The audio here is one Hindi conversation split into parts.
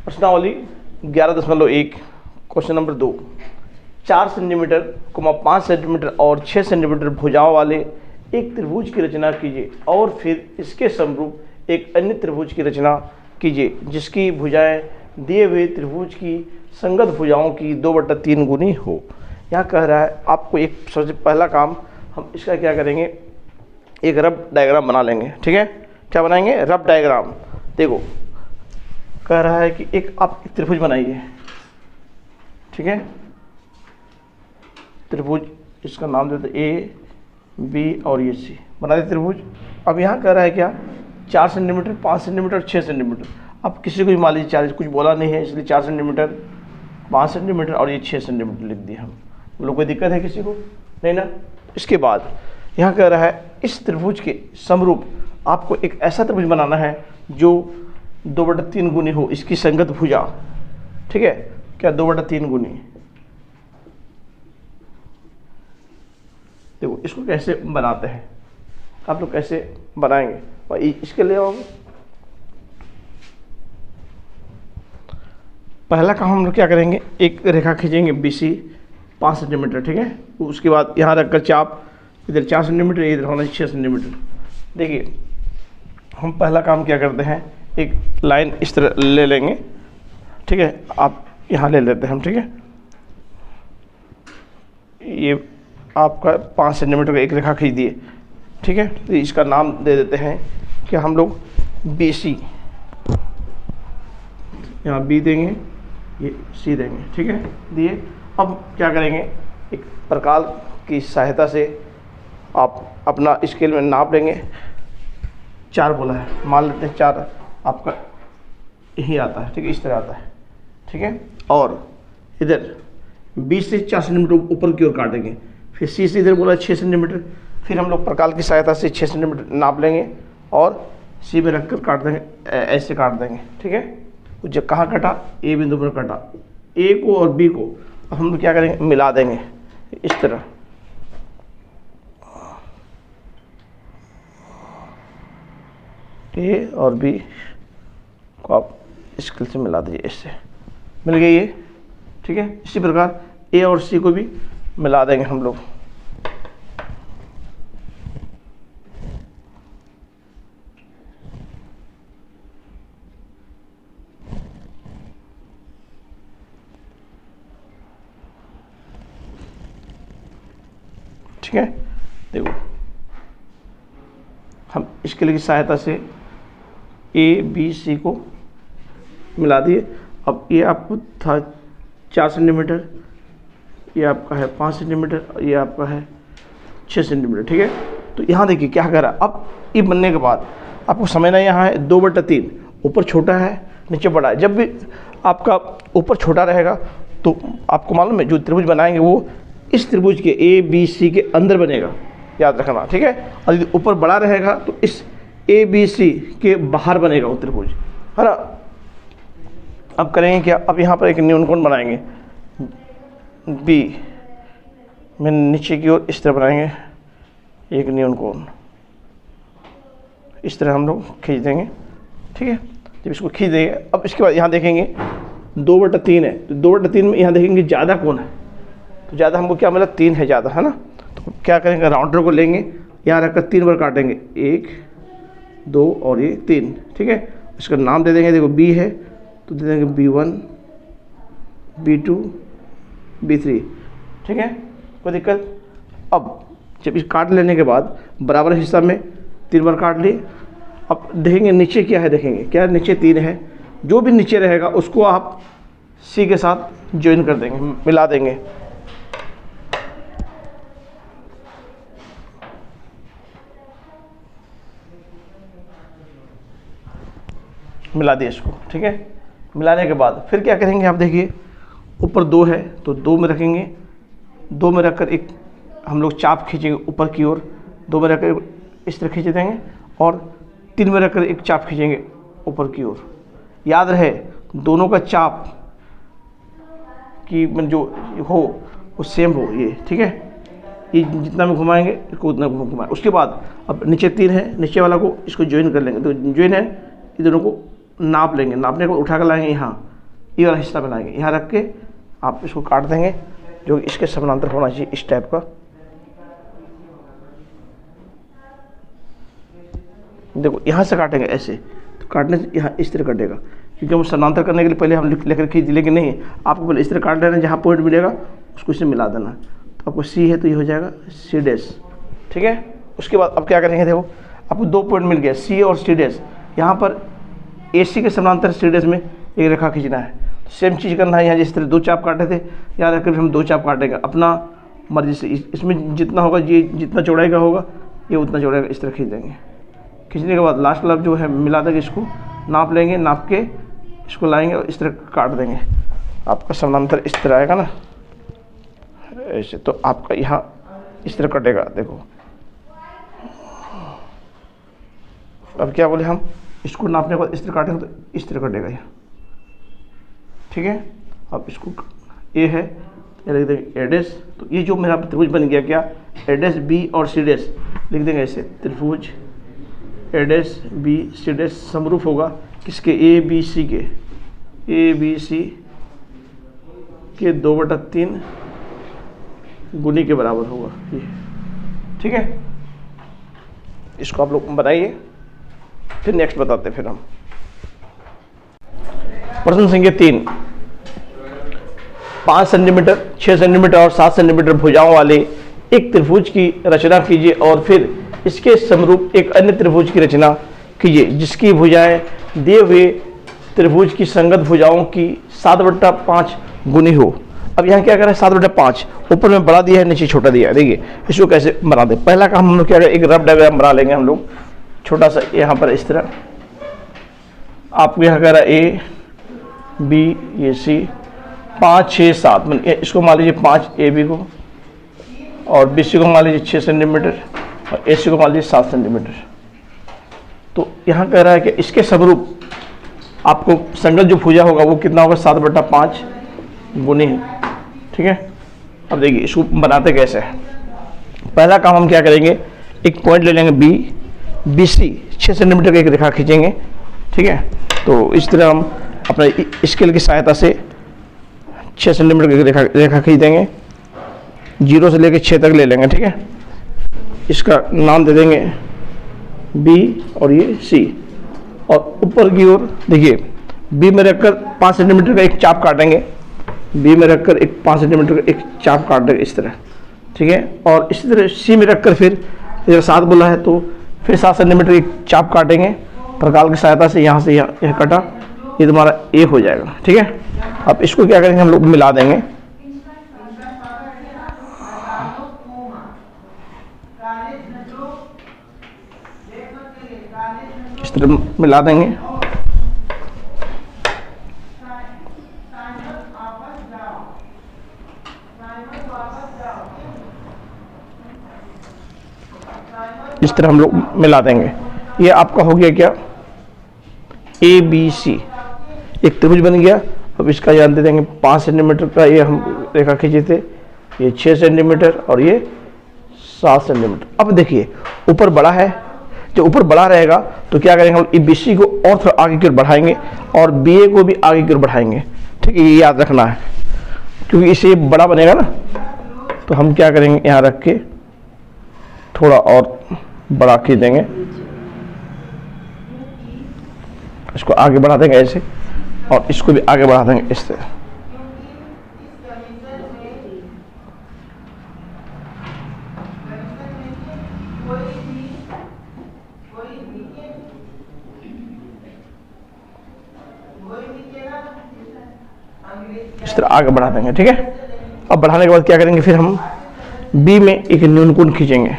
प्रश्नावली 11.1 क्वेश्चन नंबर 2। 4 सेंटीमीटर, 5 सेंटीमीटर और 6 सेंटीमीटर भुजाओं वाले एक त्रिभुज की रचना कीजिए और फिर इसके समरूप एक अन्य त्रिभुज की रचना कीजिए जिसकी भुजाएं दिए हुए त्रिभुज की संगत भुजाओं की 2/3 गुनी हो। यहाँ कह रहा है आपको एक सबसे पहला काम हम इसका क्या करेंगे, एक रफ डायग्राम बना लेंगे। ठीक है, क्या बनाएंगे? Rough diagram. देखो कह रहा है कि एक आप त्रिभुज बनाइए। ठीक है, त्रिभुज, इसका नाम देते ए बी और ये सी, बना दे त्रिभुज। अब यहाँ कह रहा है क्या, 4 सेंटीमीटर, 5 सेंटीमीटर और 6 सेंटीमीटर। अब किसी को भी मान लीजिए 4, कुछ बोला नहीं है इसलिए 4 सेंटीमीटर, 5 सेंटीमीटर और ये 6 सेंटीमीटर लिख दिए हम लोग। कोई दिक्कत है किसी को? नहीं ना। इसके बाद यहाँ कह रहा है इस त्रिभुज के समरूप आपको एक ऐसा त्रिभुज बनाना है जो 2/3 गुनी हो, इसकी संगत भुजा। ठीक है, क्या 2/3 गुनी। देखो इसको कैसे बनाते हैं, आप लोग कैसे बनाएंगे और इसके लिए पहला काम हम लोग क्या करेंगे, एक रेखा खींचेंगे BC 5 सेंटीमीटर। ठीक है, उसके बाद यहाँ रखकर चाप इधर 4 सेंटीमीटर, इधर होना 6 सेंटीमीटर। देखिए हम पहला काम क्या करते हैं, एक लाइन इस तरह ले लेंगे। ठीक है, आप यहाँ ले लेते हैं हम। ठीक है, ये आपका 5 सेंटीमीटर का एक रेखा खींच दिए। ठीक है, तो इसका नाम दे देते हैं कि हम लोग BC, यहाँ B देंगे, ये C देंगे। ठीक है, दिए। अब क्या करेंगे, एक प्रकार की सहायता से आप अपना स्केल में नाप लेंगे। 4 बोला है, मान लेते हैं 4 आपका यही आता है। ठीक है, इस तरह आता है। ठीक है, और इधर 20 से 4 सेंटीमीटर ऊपर की ओर काटेंगे। फिर C से इधर बोला 6 सेंटीमीटर, फिर हम लोग प्रकार की सहायता से 6 सेंटीमीटर नाप लेंगे और C में रखकर काट देंगे, ऐसे काट देंगे। ठीक है, जब कहाँ कटा, A बिंदु पर कटा। A को और B को अब हम लोग क्या करेंगे, मिला देंगे इस तरह। A और B को आप स्केल से मिला दीजिए, इससे मिल गई ये। ठीक है, इसी प्रकार A और C को भी मिला देंगे हम लोग। ठीक है, देखो हम स्केल की सहायता से A B C को मिला दिए। अब ये आपको था 4 सेंटीमीटर, ये आपका है 5 सेंटीमीटर, ये आपका है 6 सेंटीमीटर। ठीक है, तो यहाँ देखिए क्या कर रहा है। अब ये बनने के बाद आपको समझना, यहाँ है 2/3, ऊपर छोटा है नीचे बड़ा है। जब भी आपका ऊपर छोटा रहेगा तो आपको मालूम है जो त्रिभुज बनाएंगे वो इस त्रिभुज के ABC के अंदर बनेगा, याद रखना। ठीक है, और यदि ऊपर बड़ा रहेगा तो इस ABC के बाहर बनेगा वो त्रिभुज, है ना। अब करेंगे क्या, अब यहाँ पर एक न्यूनकोण बनाएंगे B में, नीचे की ओर इस तरह बनाएंगे एक न्यूनकोण, इस तरह हम लोग खींच देंगे। ठीक है, जब इसको खींच देंगे, अब इसके बाद यहाँ देखेंगे 2/3 है, तो 2/3 में यहाँ देखेंगे ज़्यादा कौन है, तो ज़्यादा हमको क्या मिला, 3 है ज़्यादा, है ना। तो क्या करेंगे, राउंडर को लेंगे, यहाँ रखकर 3 बार काटेंगे, 1 2 और ये 3। ठीक है, इसका नाम दे देंगे, देखो B है तो दे देंगे B1 B2 B3। ठीक है, कोई दिक्कत। अब जब इस काट लेने के बाद बराबर हिस्सा में 3 बार काट लिए। अब देखेंगे नीचे क्या है, देखेंगे क्या नीचे 3 है, जो भी नीचे रहेगा उसको आप C के साथ ज्वाइन कर देंगे, मिला देंगे। मिला दिए इसको। ठीक है, मिलाने के बाद फिर क्या करेंगे, आप देखिए ऊपर 2 है तो 2 में रखेंगे, 2 में रखकर एक हम लोग चाप खींचेंगे ऊपर की ओर, 2 में रखकर इस तरह खींच देंगे और 3 में रखकर एक चाप खींचेंगे ऊपर की ओर। याद रहे दोनों का चाप की जो हो वो सेम हो ये। ठीक है, ये जितना में घुमाएंगे इसको उतना घुमाएं। उसके बाद अब नीचे 3 है, नीचे वाला को इसको ज्वाइन कर लेंगे, तो ज्वाइन है, ये दोनों को नाप लेंगे, नापने को उठा कर लाएंगे यहाँ ये वाला हिस्सा बनाएंगे, यहाँ रख के आप इसको काट देंगे जो इसके समानांतर होना चाहिए, इस टाइप का। देखो यहाँ से काटेंगे ऐसे, तो काटने से यहाँ इस तरह कटेगा, क्योंकि हम समानांतर करने के लिए पहले हम लेकर खींच, लेकिन नहीं, आपको पहले इस तरह काट लेना, जहाँ पॉइंट मिलेगा उसको इससे मिला देना। तो आपको सी है तो ये हो जाएगा सी डैश, ठीक है। उसके बाद अब क्या करेंगे, देखो आपको 2 पॉइंट मिल गया सी और सी डैश, यहाँ पर ए सी के समानांतर सी डैश में एक रेखा खींचना है। तो सेम चीज़ करना है, यहाँ जिस तरह 2 चाप काटे थे, यहाँ रखकर हम 2 चाप काटेंगे अपना मर्जी से। इसमें जितना होगा, ये जितना चौड़ाई का होगा ये उतना चौड़ाई का इस तरह खींच देंगे। खींचने के बाद लास्ट वाला जो है मिला देंगे, इसको नाप लेंगे, नाप के इसको लाएंगे और इस तरह काट देंगे। आपका समानांतर इस तरह आएगा ना ऐसे, तो आपका यहाँ इस तरह कटेगा। देखो अब क्या बोले हम, इसको नापने के बाद इस तरह काटेंगे तो इस तरह कटेगा ये, ठीक है। अब इसको ए है, ये लिख देंगे ए डैश। तो ये जो मेरा त्रिभुज बन गया क्या, ए डैश बी और सी डैश लिख देंगे ऐसे, त्रिभुज ए डैश बी सी डैश समरूप होगा किसके, ए बी सी के, ए बी सी के 2/3 गुनी के बराबर होगा ये, ठीक है। इसको आप लोग बनाइए, फिर नेक्स्ट बताते हैं फिर हम। प्रश्न संख्या 3, 5 सेंटीमीटर, 6 सेंटीमीटर और 7 सेंटीमीटर भुजाओं वाले एक त्रिभुज की रचना कीजिए और फिर इसके समरूप एक अन्य त्रिभुज की रचना कीजिए जिसकी भुजाएं दिए हुए त्रिभुज की संगत भुजाओं की 7/5 गुनी हो। अब यहाँ क्या कर रहा है, 7/5 ऊपर में बड़ा दिया है, नीचे छोटा दिया है। देखिए इसको कैसे बना दे। पहला काम हम लोग क्या करें, एक रफ डायग्राम बना लेंगे हम लोग, छोटा सा यहाँ पर इस तरह। आपको यहाँ कह रहा है ए बी, ये सी, 5 6 7, मतलब इसको मान लीजिए 5 ए बी को, और बी सी को मान लीजिए 6 सेंटीमीटर और ए सी को मान लीजिए 7 सेंटीमीटर। तो यहाँ कह रहा है कि इसके समरूप आपको संगत जो भुजा होगा वो कितना होगा, 7/5 गुनी है, ठीक है। अब देखिए इसको बनाते कैसे है। पहला काम हम क्या करेंगे, एक पॉइंट ले लेंगे बी, बी सी 6 सेंटीमीटर की एक रेखा खींचेंगे, ठीक है। तो इस तरह हम अपने स्केल की सहायता से 6 सेंटीमीटर की रेखा खींच देंगे, 0 से लेकर 6 तक ले लेंगे, ठीक है। इसका नाम दे देंगे बी और ये सी, और ऊपर की ओर देखिए बी में रखकर 5 सेंटीमीटर का एक चाप काटेंगे, बी में रखकर एक 5 सेंटीमीटर का एक चाप काट देंगे इस तरह, ठीक है। और इसी तरह सी में रखकर फिर 7 बोला है तो फिर 7 सेंटीमीटर एक चाप काटेंगे प्रकाल की सहायता से, यहाँ से यह कटा, ये तुम्हारा ए हो जाएगा, ठीक है। अब इसको क्या करेंगे, हम लोग मिला देंगे। इस तरह मिला देंगे। इस तरह हम लोग मिला देंगे। ये आपका हो गया क्या, ए बी सी, एक त्रिभुज बन गया। अब इसका ध्यान दे देंगे 5 सेंटीमीटर का ये हम रेखा खींचे थे, ये 6 सेंटीमीटर और ये 7 सेंटीमीटर। अब देखिए ऊपर बड़ा है, जो ऊपर बड़ा रहेगा तो क्या करेंगे हम, बी सी को और थोड़ा आगे की ओर बढ़ाएंगे और बी ए को भी आगे की ओर बढ़ाएंगे, ठीक है। ये याद रखना है क्योंकि इससे बड़ा बनेगा ना। तो हम क्या करेंगे, यहाँ रख के थोड़ा और बड़ा खींच देंगे, इसको आगे बढ़ा देंगे ऐसे, और इसको भी आगे बढ़ा देंगे इस तरह। इस तरह आगे बढ़ा देंगे, ठीक है। अब बढ़ाने के बाद क्या करेंगे, फिर हम बी में एक न्यूनकोण खींचेंगे।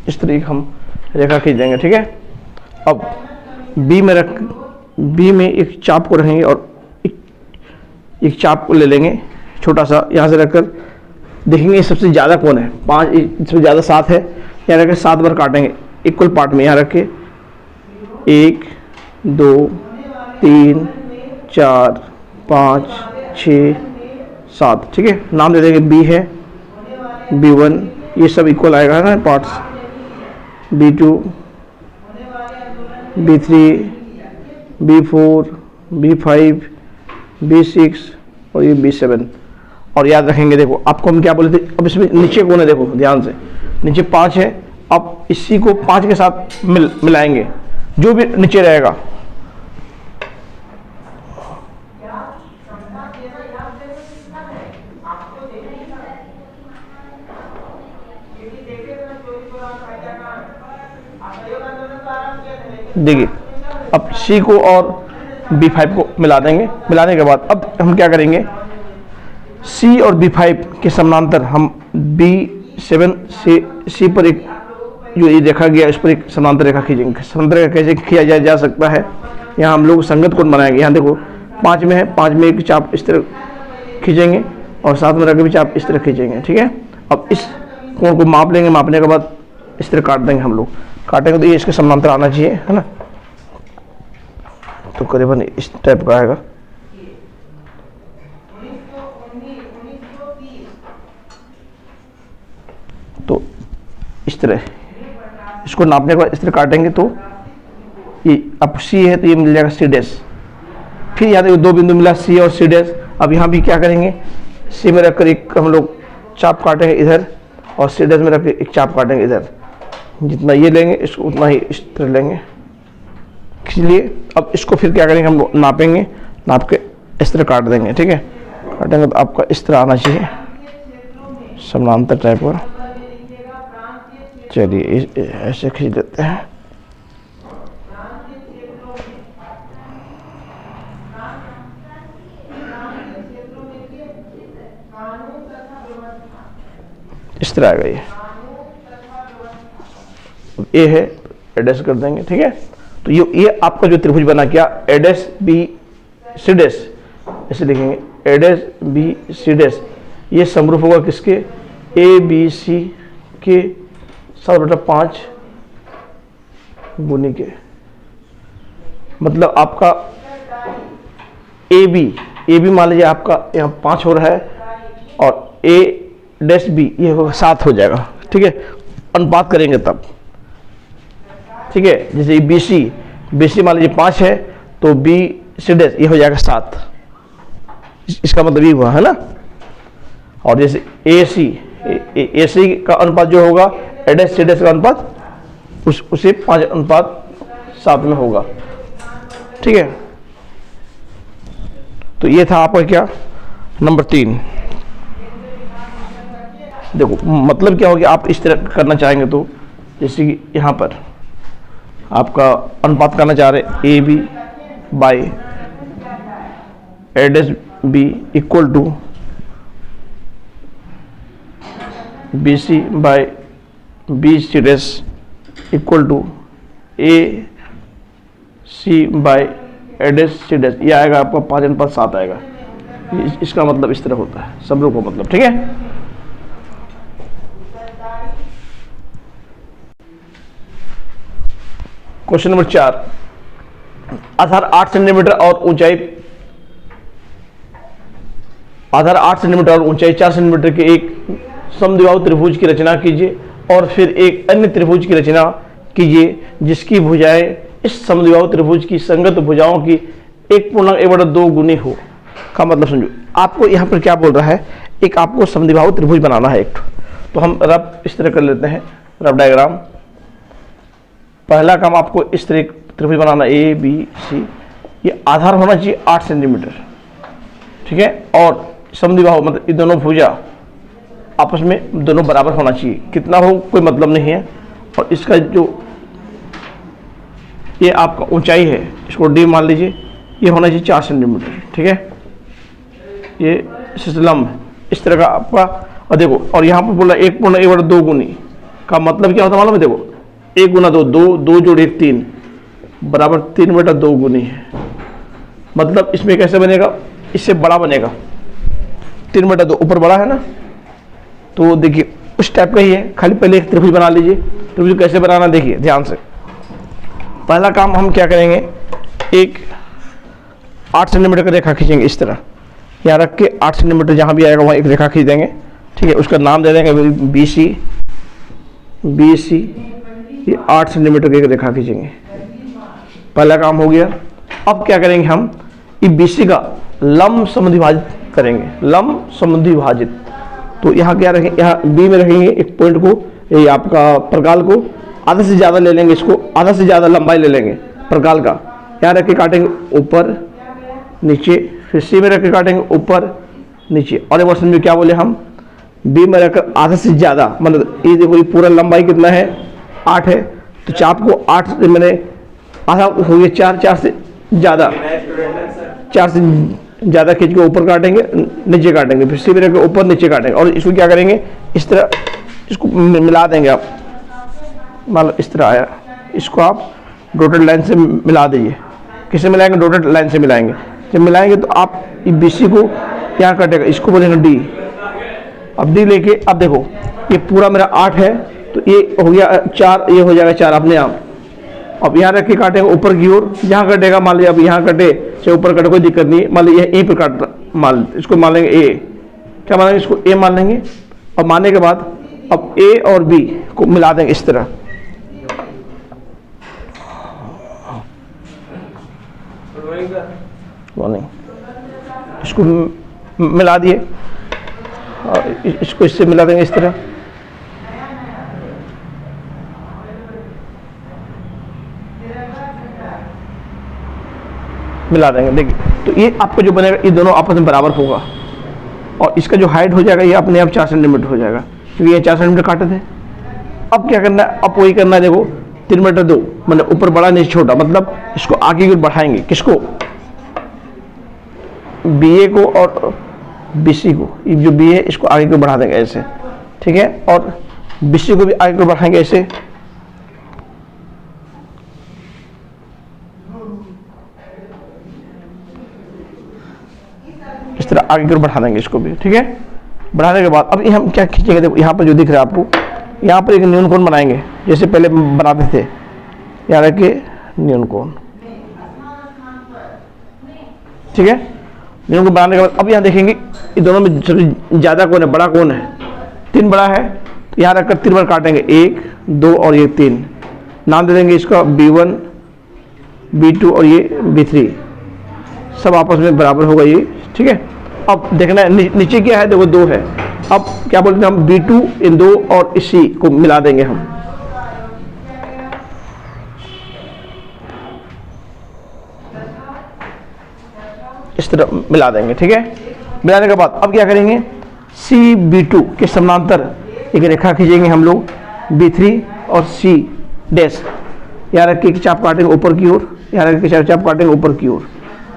इस तरह हम रेखा खींच देंगे, ठीक है। अब बी में एक चाप को रखेंगे और एक चाप को ले लेंगे छोटा सा, यहाँ से रखकर देखेंगे सबसे ज़्यादा कौन है, 5 सबसे ज़्यादा 7 है, यहाँ रखकर 7 बार काटेंगे इक्वल पार्ट में यहाँ रखे, 1 2 3 4 5 6 7, ठीक है। नाम दे देंगे, बी है, B1, ये सब इक्वल आएगा ना parts, B2 B3 B4 B5 B6 और ये B7। और याद रखेंगे, देखो आपको हम क्या बोले थे, अब इसमें नीचे कौन है, देखो ध्यान से, नीचे 5 है। अब इसी को 5 के साथ मिलाएंगे, जो भी नीचे रहेगा। देखिए अब C को और B5 को मिला देंगे। मिलाने के बाद अब हम क्या करेंगे, C और B5 के समानांतर हम B7 से C पर एक जो ये देखा गया इस पर एक समानांतर रेखा खींचेंगे। समानांतर रेखा कैसे किया जा सकता है, यहाँ हम लोग संगत कोण बनाएंगे। यहाँ देखो 5 में है, 5 में एक चाप इस तरह खींचेंगे और 7 में रख के भी चाप इस तरह खींचेंगे, ठीक है। अब इस कोण को माप लेंगे, मापने के बाद इस तरह काट देंगे। हम लोग काटेंगे तो ये इसके समानांतर आना चाहिए, है ना। तो करीबन इस टाइप का आएगा। तो इस तरह इसको नापने के बाद इस तरह काटेंगे तो ये अब C है तो ये मिल जाएगा C डैश। फिर यहाँ देखो 2 बिंदु मिला C और C डैश। अब यहाँ भी क्या करेंगे, C में रखकर एक हम लोग चाप काटेंगे इधर और C डैश में रख एक चाप काटेंगे इधर। जितना ये लेंगे इसको उतना ही इस तरह लेंगे, इसलिए अब इसको फिर क्या करेंगे, हम नापेंगे, नाप के इस तरह काट देंगे, ठीक है। काटेंगे तो आपका इस तरह आना चाहिए, समानांतर टाइप का। चलिए ऐसे खींच देते हैं। इस तरह आएगा ये है, एडेस कर देंगे, ठीक है। तो ये आपका जो त्रिभुज बना क्या, एडेस बी सी डेस, ऐसे लिखेंगे, एडेस बी सी डेस। ये समरूप होगा किसके, ए बी सी के 7/5 गुनी के। मतलब आपका ए बी मान लीजिए आपका यहाँ 5 हो रहा है और ए डैश बी ये होगा 7 हो जाएगा, ठीक है। अनुपात करेंगे तब, ठीक है। जैसे बी सी मान लीजिए 5 है तो बी सी डैश ये हो जाएगा 7, इसका मतलब ये हुआ, है ना। और जैसे ए सी का अनुपात जो होगा ए डैश सी डैश का अनुपात उसे 5:7 में होगा, ठीक है। तो ये था आपका क्या, नंबर 3। देखो मतलब क्या होगा, आप इस तरह करना चाहेंगे तो जैसे कि यहाँ पर आपका अनुपात करना चाह रहे A B by A dash B equal to B C by B C dash equal to A C by A dash C dash. ये आएगा आपका 5:7 आएगा। इसका मतलब इस तरह होता है सब लोगों को, मतलब, ठीक है। क्वेश्चन नंबर 4, आधार 8 सेंटीमीटर और ऊंचाई 4 सेंटीमीटर के एक समद्विबाहु त्रिभुज की रचना कीजिए और फिर एक अन्य त्रिभुज की रचना कीजिए जिसकी भुजाएं इस समद्विबाहु त्रिभुज की संगत भुजाओं की 1/2 गुनी हो। का मतलब समझो, आपको यहाँ पर क्या बोल रहा है, एक आपको समद्विबाहु त्रिभुज बनाना है एक। तो हम रफ इस तरह कर लेते हैं, रफ डायग्राम। पहला काम आपको इस तरह त्रिभुज बनाना, ए बी सी। ये आधार होना चाहिए 8 सेंटीमीटर, ठीक है। और समद्विबाहु मतलब ये दोनों भुजा आपस में दोनों बराबर होना चाहिए, कितना हो कोई मतलब नहीं है। और इसका जो ये आपका ऊंचाई है, इसको डी मान लीजिए, ये होना चाहिए 4 सेंटीमीटर, ठीक है। ये लंब इस तरह का आपका। और देखो, और यहाँ पर बोला 1/2 गुनी। का मतलब क्या होता है मालूम है, देखो 1 गुना 2, 2 जोड़ 1 3 बराबर 3/2 गुनी है। मतलब इसमें कैसे बनेगा, इससे बड़ा बनेगा, 3/2 ऊपर बड़ा है ना। तो देखिए उस टाइप का ही है, खाली पहले एक त्रिभुज बना लीजिए। त्रिभुज कैसे बनाना देखिए ध्यान से। पहला काम हम क्या करेंगे, एक 8 सेंटीमीटर का रेखा खींचेंगे इस तरह, यहाँ रख के 8 सेंटीमीटर जहाँ भी आएगा वहाँ एक रेखा खींच देंगे, ठीक है। उसका नाम दे देंगे BC, ये 8 सेंटीमीटर की एक रेखा खींचेंगे। पहला काम हो गया। अब क्या करेंगे हम, ये BC का लंब समद्विभाजित करेंगे, लंब समद्विभाजित। तो यहाँ क्या रखेंगे, यहाँ B में रखेंगे एक पॉइंट को, ये आपका प्रकाल को आधा से ज़्यादा ले लेंगे, इसको आधा से ज़्यादा लंबाई ले लेंगे प्रकाल का, यहाँ रख के काटेंगे ऊपर नीचे, फिर C में रख के काटेंगे ऊपर नीचे। और एक बार समझो क्या बोले हम, B में रखकर आधा से ज़्यादा, मतलब ये देखो ये पूरा लंबाई कितना है 8 है, तो चाप को 8 से मैंने आधा हो गया 4, 4 से ज़्यादा, 4 से ज़्यादा खींच के ऊपर काटेंगे नीचे काटेंगे, फिर C में रख के ऊपर नीचे काटेंगे। और इसको क्या करेंगे, इस तरह इसको मिला देंगे आप, मान लो इस तरह आया, इसको आप डॉटेड लाइन से मिला दीजिए। किसे मिलाएंगे, डॉटेड लाइन से मिलाएंगे। जब मिलाएंगे तो आप BC को यहाँ कटेगा, इसको बोलेंगे D। अब D लेके, अब देखो ये पूरा मेरा 8 है, तो ये हो गया 4, ये हो जाएगा 4 अपने आप। अब यहाँ रख के काटेंगे ऊपर की ओर, यहाँ कटेगा, मान लीजिए अब यहाँ कटे चाहे ऊपर कटे कोई दिक्कत नहीं, मान लीजिए E पर काट, मान इसको मान लेंगे A, क्या मान लेंगे, इसको A मान लेंगे। और मानने के बाद अब A और B को मिला देंगे इस तरह, इसको मिला दिए और इसको इससे मिला देंगे इस तरह। मिला देंगे, देखिए तो ये आपको जो बनेगा ये दोनों आपस में बराबर होगा, और इसका जो हाइट हो जाएगा ये अपने आप 4 सेंटीमीटर हो जाएगा, क्योंकि ये 4 सेंटीमीटर काटे थे। अब क्या करना है, अब वही करना है, देखो 3 मीटर 2, मतलब ऊपर बड़ा नीचे छोटा, मतलब इसको आगे की बढ़ाएंगे, किसको, BA को और BC को, ये जो B है इसको आगे को बढ़ा देंगे ऐसे, ठीक है। और BC को भी आगे को बढ़ाएंगे ऐसे, इस तरह आगे को बढ़ा देंगे इसको भी, ठीक है। बढ़ाने के बाद अब ये हम क्या खींचेंगे, देखो यहाँ पर जो दिख रहा है आपको, यहाँ पर एक न्यून कोण बनाएंगे जैसे पहले बनाते थे, यहाँ रख के न्यून कोण, ठीक है। न्यून कोण बनाने के बाद अब यहाँ देखेंगे ये दोनों में सबसे ज़्यादा कौन है, बड़ा कौन है, 3 बड़ा है, तो यहाँ रखकर 3 बार काटेंगे, 1 2 और ये 3, नाम दे देंगे इसका B1 B2 और ये B3, सब आपस में बराबर होगा ये, ठीक है। अब देखना है नीचे क्या है, देखो 2 है, अब क्या बोलते हैं हम, B2 इन 2 और इसी को मिला देंगे हम, इस तरह मिला देंगे, ठीक है। मिलाने के बाद अब क्या करेंगे, CB2 के समानांतर एक रेखा खींचेंगे हम लोग, B3 और C डैश, यहाँ रख के चाप काटेंगे ऊपर की ओर, यहाँ रख के चाप काटेंगे ऊपर की ओर,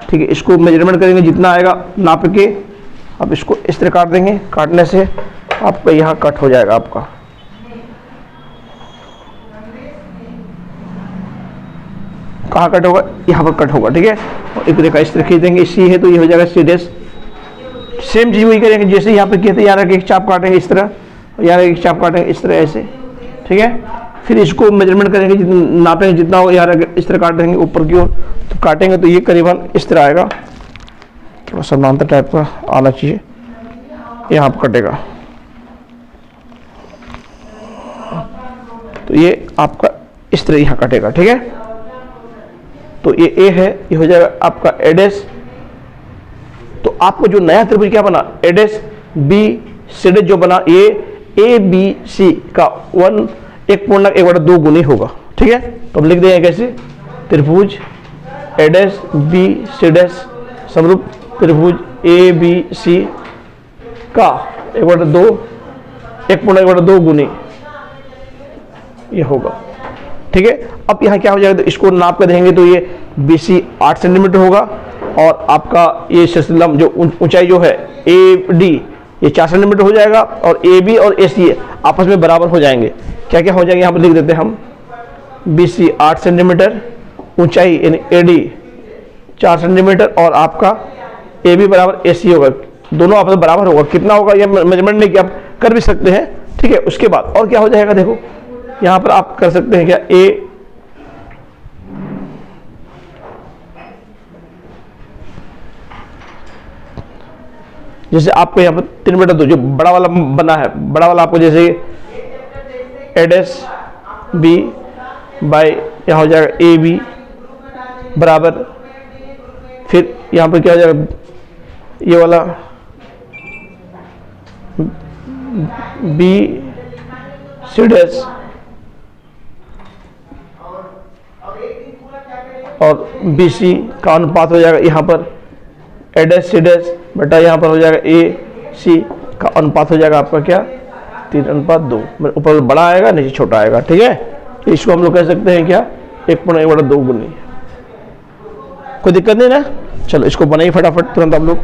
ठीक है। इसको मेजरमेंट करेंगे जितना आएगा नाप के, अब इसको इस तरह काट देंगे, काटने से आपका यहाँ कट हो जाएगा, आपका कहाँ कट होगा, यहाँ पर कट होगा, ठीक है। और एक रेखा इस तरह खींच देंगे, C है तो ये हो जाएगा C डैश। सेम चीज वही करेंगे जैसे यहाँ पे किए थे, यहाँ रख एक चाप काटेंगे इस तरह, यहाँ एक चाप काटेंगे इस तरह ऐसे, ठीक है। फिर इसको मेजरमेंट करेंगे, नापेंगे जितना हो, यहाँ रख इस तरह काट देंगे ऊपर की ओर, तो काटेंगे तो ये करीबन इस तरह आएगा, थोड़ा समानांतर टाइप का आना चाहिए, यहाँ पर कटेगा, तो ये आपका इस तरह यहाँ कटेगा, ठीक है। तो ये A है, ये हो जाएगा आपका A डैश। तो आपको जो नया त्रिभुज क्या बना, A dash B C dash जो बना, ये ABC का 1/2 गुनी होगा, ठीक है। तो अब लिख देंगे कैसे, त्रिभुज A dash B C dash समरूप त्रिभुज ABC का 1/2 गुनी ये होगा, ठीक है। अब यहाँ क्या हो जाएगा, तो इसको नाप कर देंगे तो ये BC 8 सेंटीमीटर होगा, और आपका ये लंब जो ऊंचाई जो है AD ये 4 सेंटीमीटर हो जाएगा, और AB और AC आपस में बराबर हो जाएंगे। क्या क्या हो जाएंगे, यहाँ पर लिख देते हैं हम, BC 8 सेंटीमीटर, ऊंचाई यानी AD 4 सेंटीमीटर, और आपका AB बराबर AC होगा, दोनों आपस में बराबर होगा। कितना होगा ये मेजरमेंट नहीं किया, आप कर भी सकते हैं, ठीक है। उसके बाद और क्या हो जाएगा, देखो यहाँ पर आप कर सकते हैं क्या, ए जैसे आपको यहाँ पर 3/2 जो बड़ा वाला बना है, बड़ा वाला आपको जैसे एडेस बी बाई यहाँ हो जाएगा ए बी बराबर, फिर यहाँ पर क्या हो जाएगा, ये वाला बी सी डैश और बी सी का अनुपात हो जाएगा यहाँ पर ए डैश सी डैश बटा यहाँ पर हो जाएगा ए सी का अनुपात हो जाएगा आपका क्या 3:2, ऊपर बड़ा आएगा नीचे छोटा आएगा, ठीक है। इसको हम लोग कह सकते हैं क्या 1/2 गुनी। कोई दिक्कत नहीं ना, चलो इसको बनाइए फटाफट तुरंत आप लोग।